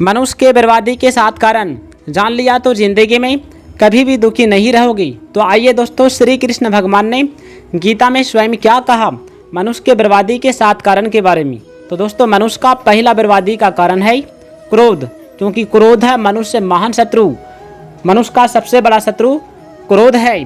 मनुष्य के बर्बादी के 7 कारण जान लिया तो जिंदगी में कभी भी दुखी नहीं रहोगी। तो आइए दोस्तों, श्री कृष्ण भगवान ने गीता में स्वयं क्या कहा मनुष्य के बर्बादी के 7 कारण के बारे में। तो दोस्तों, मनुष्य का पहला बर्बादी का कारण है क्रोध, क्योंकि क्रोध है मनुष्य महान शत्रु। मनुष्य का सबसे बड़ा शत्रु क्रोध है।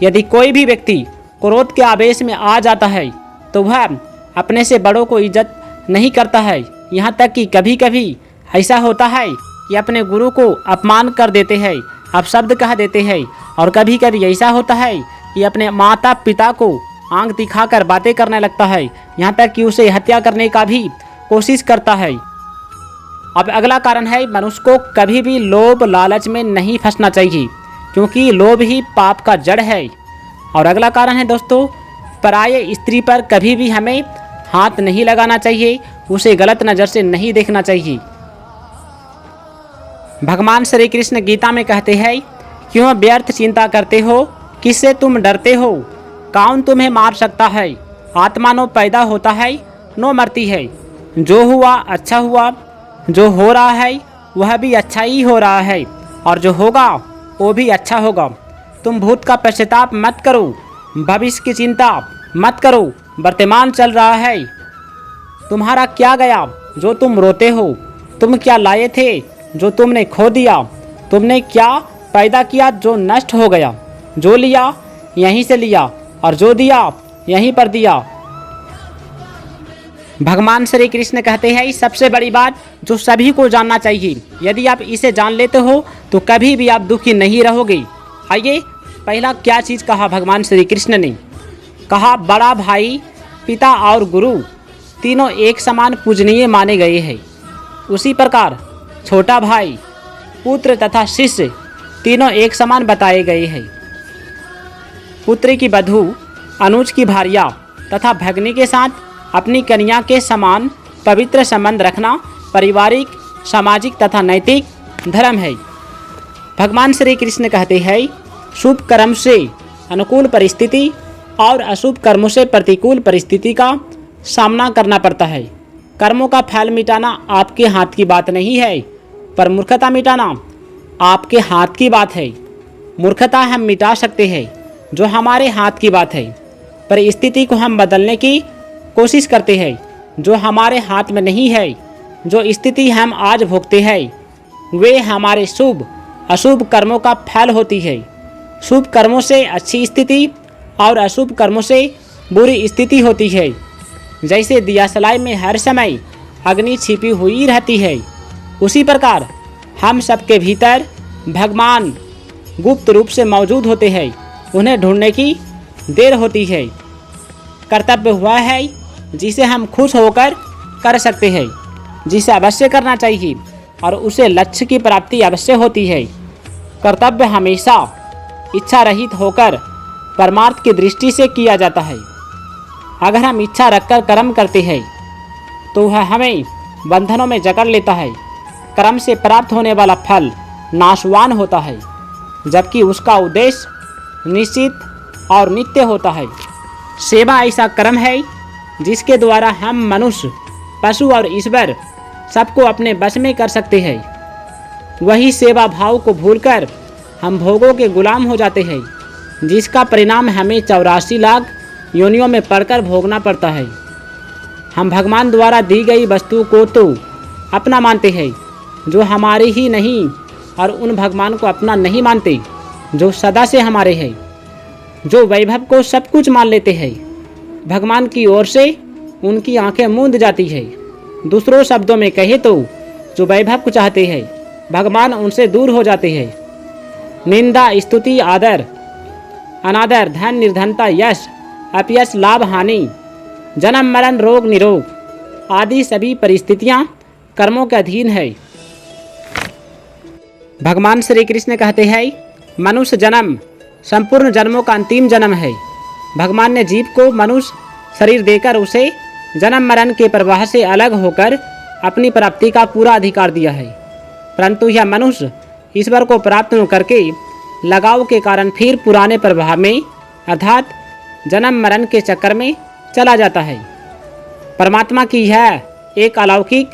यदि कोई भी व्यक्ति क्रोध के आवेश में आ जाता है तो वह अपने से बड़ों को इज्जत नहीं करता है। यहाँ तक कि कभी कभी ऐसा होता है कि अपने गुरु को अपमान कर देते हैं, अपशब्द कह देते हैं। और कभी कभी ऐसा होता है कि अपने माता पिता को आंख दिखाकर बातें करने लगता है, यहाँ तक कि उसे हत्या करने का भी कोशिश करता है। अब अगला कारण है, मनुष्य को कभी भी लोभ लालच में नहीं फंसना चाहिए, क्योंकि लोभ ही पाप का जड़ है। और अगला कारण है दोस्तों, पराये स्त्री पर कभी भी हमें हाथ नहीं लगाना चाहिए, उसे गलत नज़र से नहीं देखना चाहिए। भगवान श्री कृष्ण गीता में कहते हैं, क्यों व्यर्थ चिंता करते हो, किससे तुम डरते हो, कौन तुम्हें मार सकता है। आत्मा नो पैदा होता है नो मरती है। जो हुआ अच्छा हुआ, जो हो रहा है वह भी अच्छा ही हो रहा है, और जो होगा वो भी अच्छा होगा। तुम भूत का पश्चाताप मत करो, भविष्य की चिंता मत करो, वर्तमान चल रहा है। तुम्हारा क्या गया जो तुम रोते हो, तुम क्या लाए थे जो तुमने खो दिया, तुमने क्या पैदा किया जो नष्ट हो गया। जो लिया यहीं से लिया, और जो दिया यहीं पर दिया। भगवान श्री कृष्ण कहते हैं, सबसे बड़ी बात जो सभी को जानना चाहिए, यदि आप इसे जान लेते हो तो कभी भी आप दुखी नहीं रहोगे। आइए, पहला क्या चीज़ कहा भगवान श्री कृष्ण ने, कहा बड़ा भाई, पिता और गुरु तीनों एक समान पूजनीय माने गए हैं। उसी प्रकार छोटा भाई, पुत्र तथा शिष्य तीनों एक समान बताए गए हैं। पुत्री की बधू, अनुज की भार्या तथा भगनी के साथ अपनी कन्या के समान पवित्र संबंध रखना पारिवारिक, सामाजिक तथा नैतिक धर्म है। भगवान श्री कृष्ण कहते हैं, शुभ कर्म से अनुकूल परिस्थिति और अशुभ कर्मों से प्रतिकूल परिस्थिति का सामना करना पड़ता है। कर्मों का फल मिटाना आपके हाथ की बात नहीं है, पर मूर्खता मिटाना आपके हाथ की बात है। मूर्खता हम मिटा सकते हैं, जो हमारे हाथ की बात है, पर स्थिति को हम बदलने की कोशिश करते हैं, जो हमारे हाथ में नहीं है। जो स्थिति हम आज भोगते हैं वे हमारे शुभ अशुभ कर्मों का फल होती है। शुभ कर्मों से अच्छी स्थिति और अशुभ कर्मों से बुरी स्थिति होती है। जैसे दियासलाई में हर समय अग्नि छिपी हुई रहती है, उसी प्रकार हम सबके भीतर भगवान गुप्त रूप से मौजूद होते हैं। उन्हें ढूंढने की देर होती है। कर्तव्य हुआ है जिसे हम खुश होकर कर सकते हैं, जिसे अवश्य करना चाहिए, और उसे लक्ष्य की प्राप्ति अवश्य होती है। कर्तव्य हमेशा इच्छा रहित होकर परमार्थ की दृष्टि से किया जाता है। अगर हम इच्छा रखकर कर्म करते हैं तो वह हमें बंधनों में जकड़ लेता है। कर्म से प्राप्त होने वाला फल नाशवान होता है, जबकि उसका उद्देश्य निश्चित और नित्य होता है। सेवा ऐसा कर्म है जिसके द्वारा हम मनुष्य, पशु और ईश्वर सबको अपने वश में कर सकते हैं। वही सेवा भाव को भूलकर हम भोगों के गुलाम हो जाते हैं, जिसका परिणाम हमें 84 लाख योनियों में पड़कर भोगना पड़ता है। हम भगवान द्वारा दी गई वस्तु को तो अपना मानते हैं, जो हमारी ही नहीं, और उन भगवान को अपना नहीं मानते जो सदा से हमारे हैं, जो वैभव को सब कुछ मान लेते हैं। भगवान की ओर से उनकी आंखें मूंद जाती है। दूसरों शब्दों में कहे तो जो वैभव को चाहते हैं, भगवान उनसे दूर हो जाते हैं। निंदा, स्तुति, आदर, अनादर, धन, निर्धनता, यश, अपयश, लाभ, हानि, जन्म, मरण, रोग, निरोग आदि सभी परिस्थितियां कर्मों के अधीन है। भगवान श्री कृष्ण कहते हैं, मनुष्य जन्म संपूर्ण जन्मों का अंतिम जन्म है। भगवान ने जीव को मनुष्य शरीर देकर उसे जन्म मरण के प्रवाह से अलग होकर अपनी प्राप्ति का पूरा अधिकार दिया है, परंतु यह मनुष्य ईश्वर को प्राप्त न करके लगाव के कारण फिर पुराने प्रवाह में अर्थात जन्म मरण के चक्कर में चला जाता है। परमात्मा की यह एक अलौकिक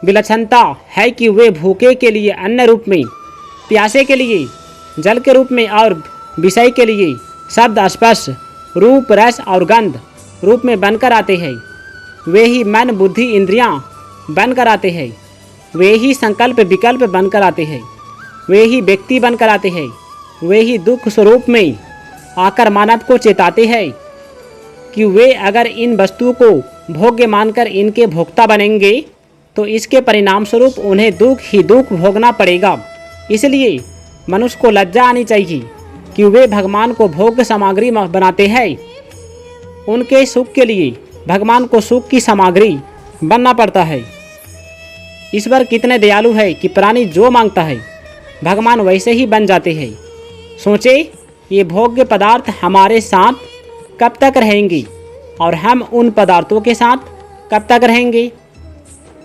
विलक्षणता है कि वे भूखे के लिए अन्न रूप में, प्यासे के लिए जल के रूप में और विषय के लिए शब्द, स्पर्श, रूप, रस और गंध रूप में बनकर आते हैं। वे ही मन, बुद्धि, इंद्रियां बनकर आते हैं। वे ही संकल्प, विकल्प बनकर आते हैं। वे ही व्यक्ति बनकर आते हैं। वे ही दुख स्वरूप में आकर मानव को चेताते हैं कि वे अगर इन वस्तुओं को भोग्य मानकर इनके भोक्ता बनेंगे तो इसके परिणाम स्वरूप उन्हें दुख ही दुख भोगना पड़ेगा। इसलिए मनुष्य को लज्जा आनी चाहिए कि वे भगवान को भोग्य सामग्री बनाते हैं। उनके सुख के लिए भगवान को सुख की सामग्री बनना पड़ता है। ईश्वर कितने दयालु है कि प्राणी जो मांगता है भगवान वैसे ही बन जाते हैं। सोचे, ये भोग्य पदार्थ हमारे साथ कब तक रहेंगे और हम उन पदार्थों के साथ कब तक रहेंगे।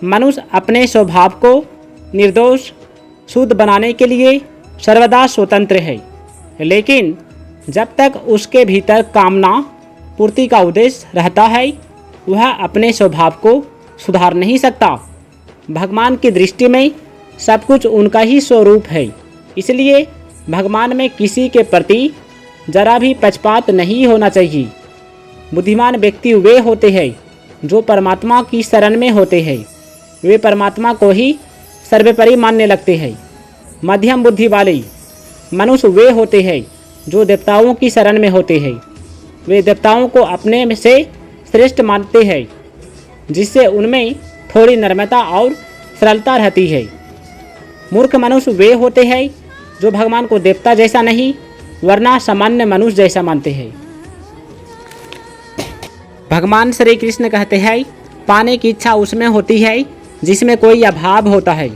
मनुष्य अपने स्वभाव को निर्दोष शुद्ध बनाने के लिए सर्वदा स्वतंत्र है, लेकिन जब तक उसके भीतर कामना पूर्ति का उद्देश्य रहता है वह अपने स्वभाव को सुधार नहीं सकता। भगवान की दृष्टि में सब कुछ उनका ही स्वरूप है, इसलिए भगवान में किसी के प्रति जरा भी पक्षपात नहीं होना चाहिए। बुद्धिमान व्यक्ति वे होते हैं जो परमात्मा की शरण में होते हैं। वे परमात्मा को ही सर्वोपरि मानने लगते हैं। मध्यम बुद्धि वाले मनुष्य वे होते हैं जो देवताओं की शरण में होते हैं। वे देवताओं को अपने में से श्रेष्ठ मानते हैं, जिससे उनमें थोड़ी नम्रता और सरलता रहती है। मूर्ख मनुष्य वे होते हैं जो भगवान को देवता जैसा नहीं वरना सामान्य मनुष्य जैसा मानते हैं। भगवान श्री कृष्ण कहते हैं, पाने की इच्छा उसमें होती है जिसमें कोई अभाव होता है।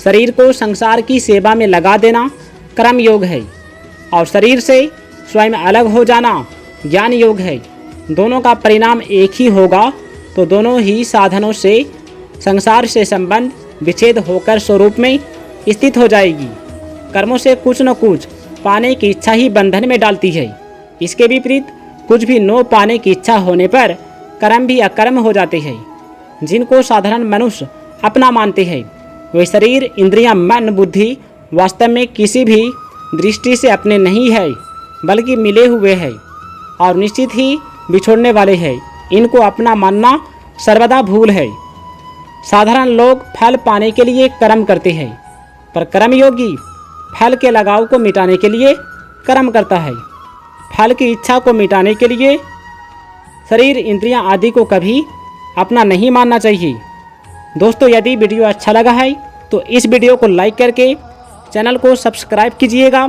शरीर को संसार की सेवा में लगा देना कर्म योग है और शरीर से स्वयं अलग हो जाना ज्ञान योग है। दोनों का परिणाम एक ही होगा तो दोनों ही साधनों से संसार से संबंध विच्छेद होकर स्वरूप में स्थित हो जाएगी। कर्मों से कुछ न कुछ पाने की इच्छा ही बंधन में डालती है। इसके विपरीत कुछ भी न पाने की इच्छा होने पर कर्म भी अकर्म हो जाते हैं। जिनको साधारण मनुष्य अपना मानते हैं वे शरीर, इंद्रियां, मन, बुद्धि वास्तव में किसी भी दृष्टि से अपने नहीं है बल्कि मिले हुए हैं और निश्चित ही बिछोड़ने वाले हैं। इनको अपना मानना सर्वदा भूल है। साधारण लोग फल पाने के लिए कर्म करते हैं, पर कर्मयोगी फल के लगाव को मिटाने के लिए कर्म करता है। फल की इच्छा को मिटाने के लिए शरीर, इंद्रियां आदि को कभी अपना नहीं मानना चाहिए। दोस्तों, यदि वीडियो अच्छा लगा है तो इस वीडियो को लाइक करके चैनल को सब्सक्राइब कीजिएगा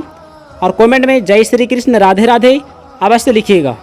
और कमेंट में जय श्री कृष्ण, राधे राधे अवश्य लिखिएगा।